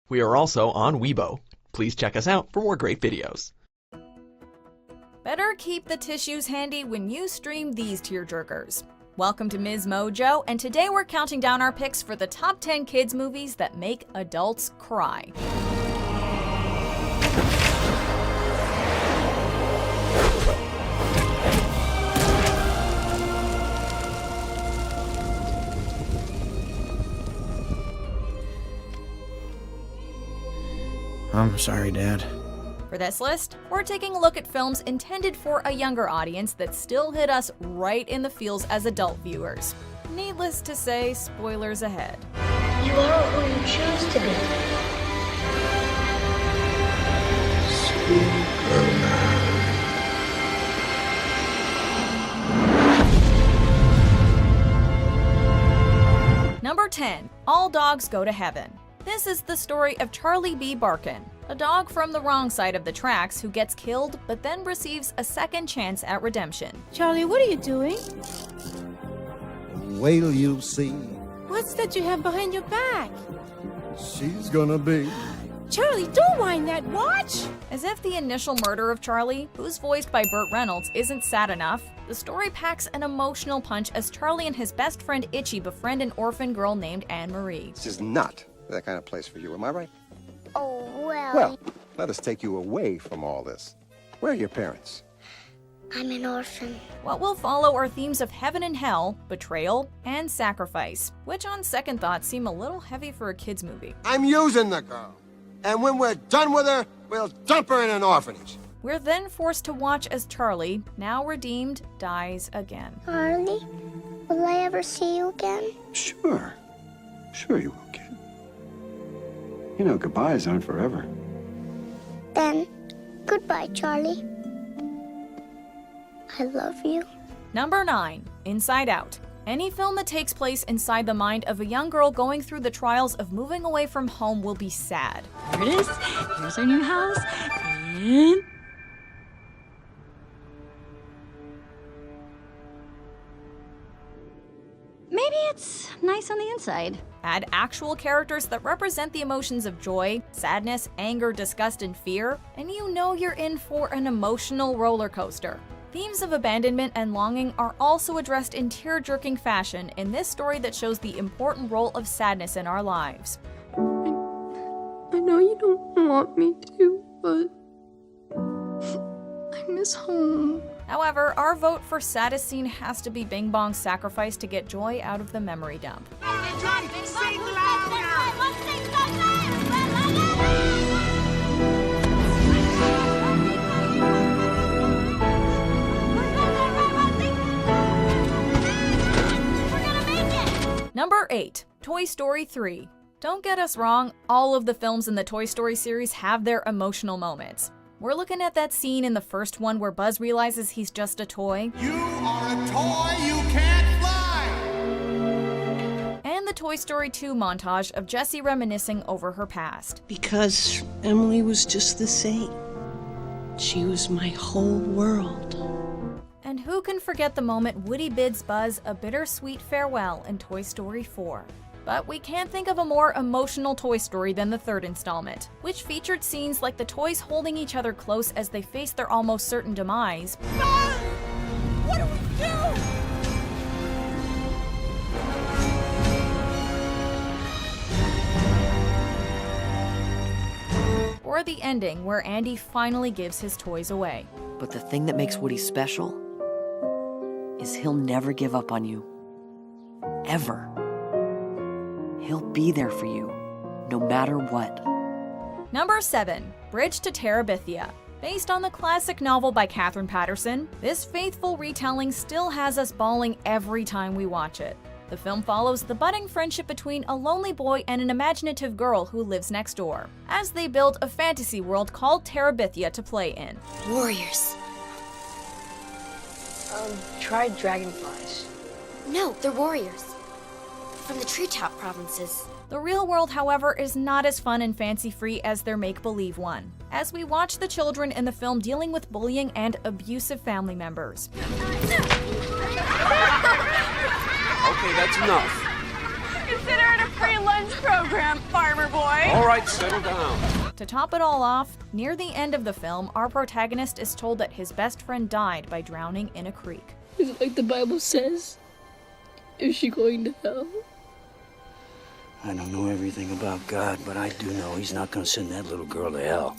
We are also on Weibo. Please check us out for more great videos. Better keep the tissues handy when you stream these tearjerkers. Welcome to Ms. Mojo, and today we're counting down our picks for the top 10 kids movies that make adults cry. I'm sorry, Dad. For this list, we're taking a look at films intended for a younger audience that still hit us right in the feels as adult viewers. Needless to say, spoilers ahead. You are who you choose to be. Number 10. All Dogs Go to Heaven. This is the story of Charlie B. Barkin, a dog from the wrong side of the tracks who gets killed but then receives a second chance at redemption. Charlie, what are you doing? Wait till you see. What's that you have behind your back? She's gonna be. Charlie, don't wind that watch! As if the initial murder of Charlie, who's voiced by Burt Reynolds, isn't sad enough, the story packs an emotional punch as Charlie and his best friend Itchy befriend an orphan girl named Anne-Marie. This is not that kind of place for you, am I right? Oh, Well, let us take you away from all this. Where are your parents? I'm an orphan. What will follow are themes of heaven and hell, betrayal, and sacrifice, which on second thought seem a little heavy for a kids movie. I'm using the girl. And when we're done with her, we'll dump her in an orphanage. We're then forced to watch as Charlie, now redeemed, dies again. Charlie, will I ever see you again? Sure you will, kid. You know, goodbyes aren't forever. Then, goodbye, Charlie. I love you. Number 9. Inside Out. Any film that takes place inside the mind of a young girl going through the trials of moving away from home will be sad. Here it is. Here's our new house. And maybe it's nice on the inside. Add actual characters that represent the emotions of joy, sadness, anger, disgust, and fear, and you know you're in for an emotional roller coaster. Themes of abandonment and longing are also addressed in tear-jerking fashion in this story that shows the important role of sadness in our lives. I know you don't want me to, but I miss home. However, our vote for saddest scene has to be Bing Bong's sacrifice to get joy out of the memory dump. Number 8. Toy Story 3. Don't get us wrong, all of the films in the Toy Story series have their emotional moments. We're looking at that scene in the first one where Buzz realizes he's just a toy. You are a toy, you can't fly! And the Toy Story 2 montage of Jessie reminiscing over her past. Because Emily was just the same. She was my whole world. And who can forget the moment Woody bids Buzz a bittersweet farewell in Toy Story 4? But we can't think of a more emotional Toy Story than the third installment, which featured scenes like the toys holding each other close as they face their almost certain demise. Buzz! What do we do? Or the ending where Andy finally gives his toys away. But the thing that makes Woody special is he'll never give up on you. Ever. He'll be there for you, no matter what. Number 7. Bridge to Terabithia. Based on the classic novel by Katherine Patterson, this faithful retelling still has us bawling every time we watch it. The film follows the budding friendship between a lonely boy and an imaginative girl who lives next door, as they build a fantasy world called Terabithia to play in. Warriors. Try dragonflies. No, they're warriors. From the treetop provinces. The real world, however, is not as fun and fancy-free as their make-believe one, as we watch the children in the film dealing with bullying and abusive family members. Okay, that's enough. Consider it a free lunch program, farmer boy. All right, settle down. To top it all off, near the end of the film, our protagonist is told that his best friend died by drowning in a creek. Is it like the Bible says? Is she going to hell? I don't know everything about God, but I do know he's not going to send that little girl to hell.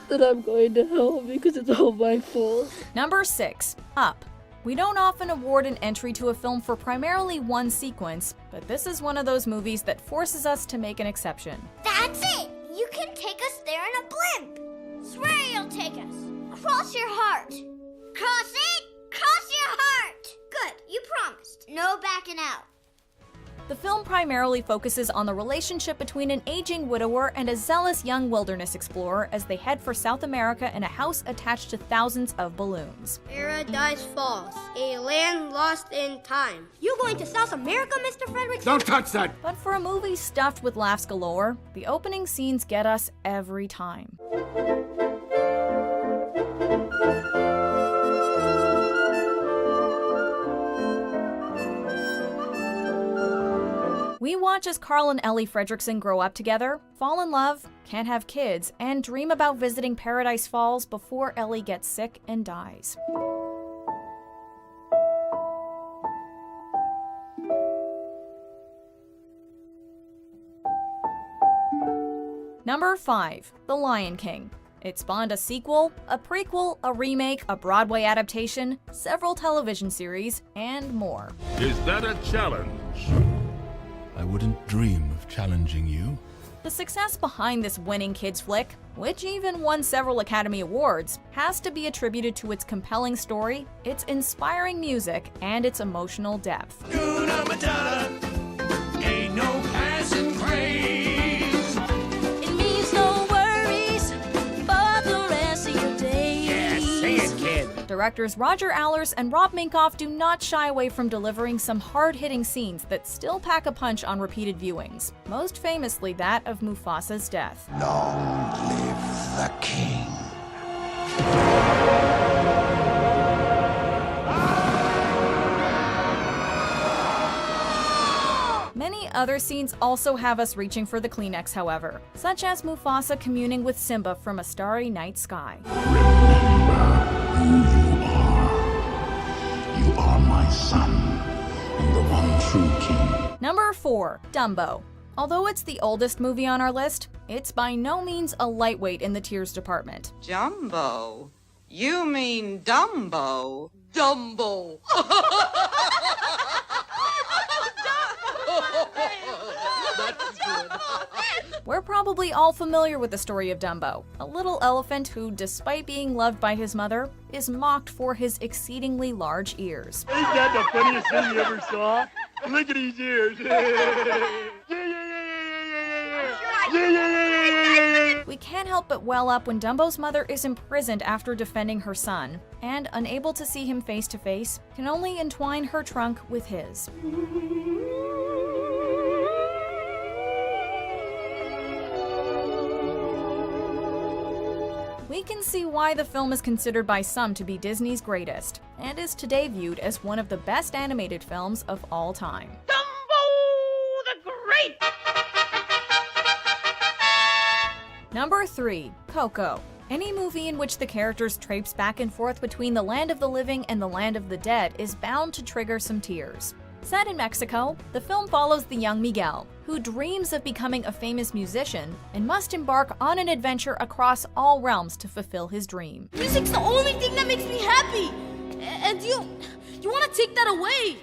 Then I'm going to hell because it's all my fault. Number 6. Up. We don't often award an entry to a film for primarily one sequence, but this is one of those movies that forces us to make an exception. That's it! You can take us there in a blimp! Swear you'll take us! Cross your heart! Cross it! Cross your heart! Good, you promised. No backing out. The film primarily focuses on the relationship between an aging widower and a zealous young wilderness explorer as they head for South America in a house attached to thousands of balloons. Paradise Falls, a land lost in time. You going to South America, Mr. Frederick? Don't touch that! But for a movie stuffed with laughs galore, the opening scenes get us every time. We watch as Carl and Ellie Fredrickson grow up together, fall in love, can't have kids, and dream about visiting Paradise Falls before Ellie gets sick and dies. Number 5. The Lion King. It spawned a sequel, a prequel, a remake, a Broadway adaptation, several television series, and more. Is that a challenge? I wouldn't dream of challenging you. The success behind this winning kids flick, which even won several Academy Awards, has to be attributed to its compelling story, its inspiring music, and its emotional depth. Ain't no passing craze. It means no worries for the rest of your days. Yeah, sing it, kid. Directors Roger Allers and Rob Minkoff do not shy away from delivering some hard-hitting scenes that still pack a punch on repeated viewings, most famously that of Mufasa's death. Long live the king. Many other scenes also have us reaching for the Kleenex, however, such as Mufasa communing with Simba from a starry night sky. You are my son, and the one true king. Number 4. Dumbo. Although it's the oldest movie on our list, it's by no means a lightweight in the tears department. Jumbo? You mean Dumbo? Dumbo! We're probably all familiar with the story of Dumbo, a little elephant who, despite being loved by his mother, is mocked for his exceedingly large ears. Ain't that the funniest thing you ever saw? Look at his ears. We can't help but well up when Dumbo's mother is imprisoned after defending her son, and, unable to see him face to face, can only entwine her trunk with his. We can see why the film is considered by some to be Disney's greatest, and is today viewed as one of the best animated films of all time. Dumbo the Great! Number 3. Coco. Any movie in which the characters traipse back and forth between the land of the living and the land of the dead is bound to trigger some tears. Set in Mexico, the film follows the young Miguel, who dreams of becoming a famous musician and must embark on an adventure across all realms to fulfill his dream. Music's the only thing that makes me happy! And you want to take that away!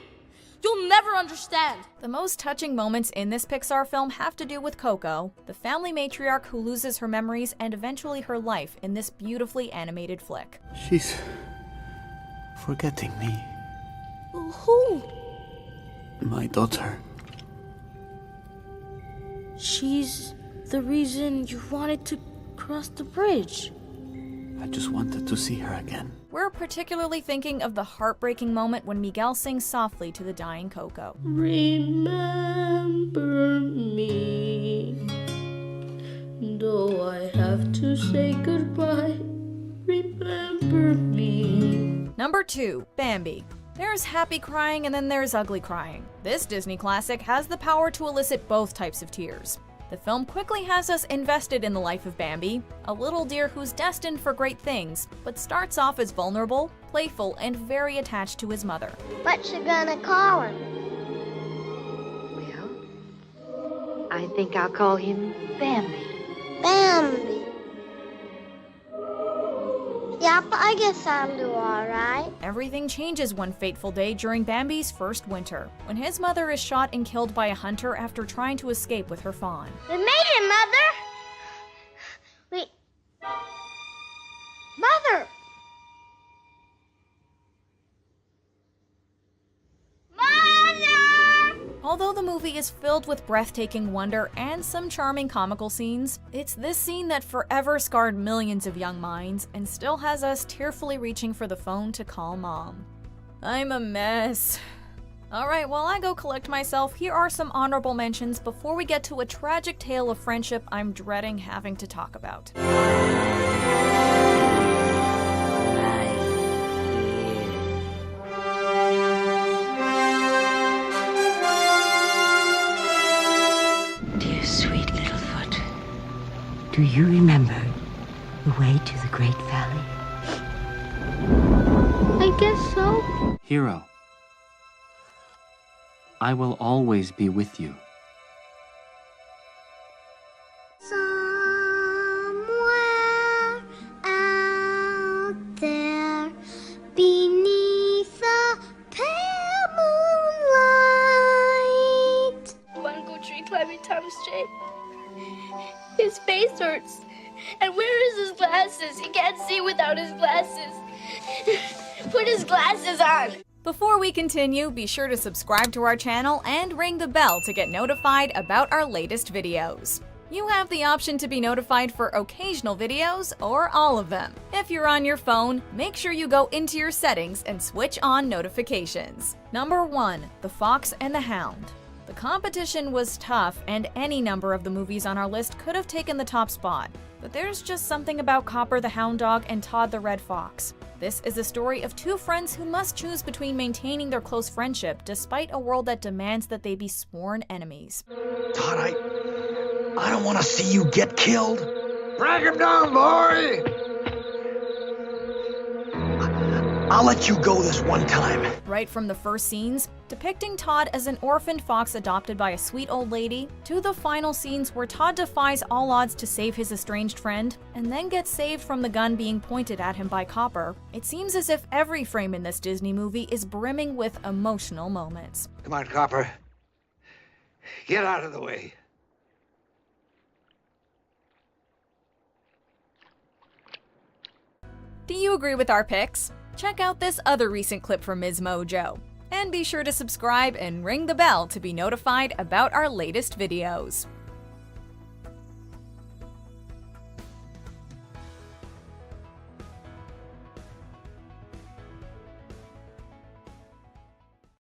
You'll never understand! The most touching moments in this Pixar film have to do with Coco, the family matriarch who loses her memories and eventually her life in this beautifully animated flick. She's forgetting me. Who? My daughter. She's the reason you wanted to cross the bridge. I just wanted to see her again. We're particularly thinking of the heartbreaking moment when Miguel sings softly to the dying Coco. Remember me, though I have to say goodbye. Remember me. Number 2. Bambi. There's happy crying and then there's ugly crying. This Disney classic has the power to elicit both types of tears. The film quickly has us invested in the life of Bambi, a little deer who's destined for great things, but starts off as vulnerable, playful, and very attached to his mother. What you gonna call him? Well, I think I'll call him Bambi. Bambi. Yep, I guess I'll do all right. Everything changes one fateful day during Bambi's first winter, when his mother is shot and killed by a hunter after trying to escape with her fawn. We made it, Mother! Mother! Although the movie is filled with breathtaking wonder and some charming comical scenes, it's this scene that forever scarred millions of young minds and still has us tearfully reaching for the phone to call Mom. I'm a mess. Alright, while I go collect myself, here are some honorable mentions before we get to a tragic tale of friendship I'm dreading having to talk about. Do you remember the way to the Great Valley? I guess so. Hero, I will always be with you. Somewhere out there beneath the pale moonlight. One go tree climbing Thomas J. His face hurts. And where is his glasses? He can't see without his glasses. Put his glasses on. Before we continue, be sure to subscribe to our channel and ring the bell to get notified about our latest videos. You have the option to be notified for occasional videos or all of them. If you're on your phone, make sure you go into your settings and switch on notifications. Number 1. The Fox and the Hound. The competition was tough, and any number of the movies on our list could have taken the top spot. But there's just something about Copper the Hound Dog and Todd the Red Fox. This is a story of two friends who must choose between maintaining their close friendship despite a world that demands that they be sworn enemies. Todd, I don't want to see you get killed. Drag him down, boy! I'll let you go this one time. Right from the first scenes, depicting Todd as an orphaned fox adopted by a sweet old lady, to the final scenes where Todd defies all odds to save his estranged friend, and then gets saved from the gun being pointed at him by Copper, it seems as if every frame in this Disney movie is brimming with emotional moments. Come on, Copper. Get out of the way. Do you agree with our picks? Check out this other recent clip from Ms. Mojo. And be sure to subscribe and ring the bell to be notified about our latest videos.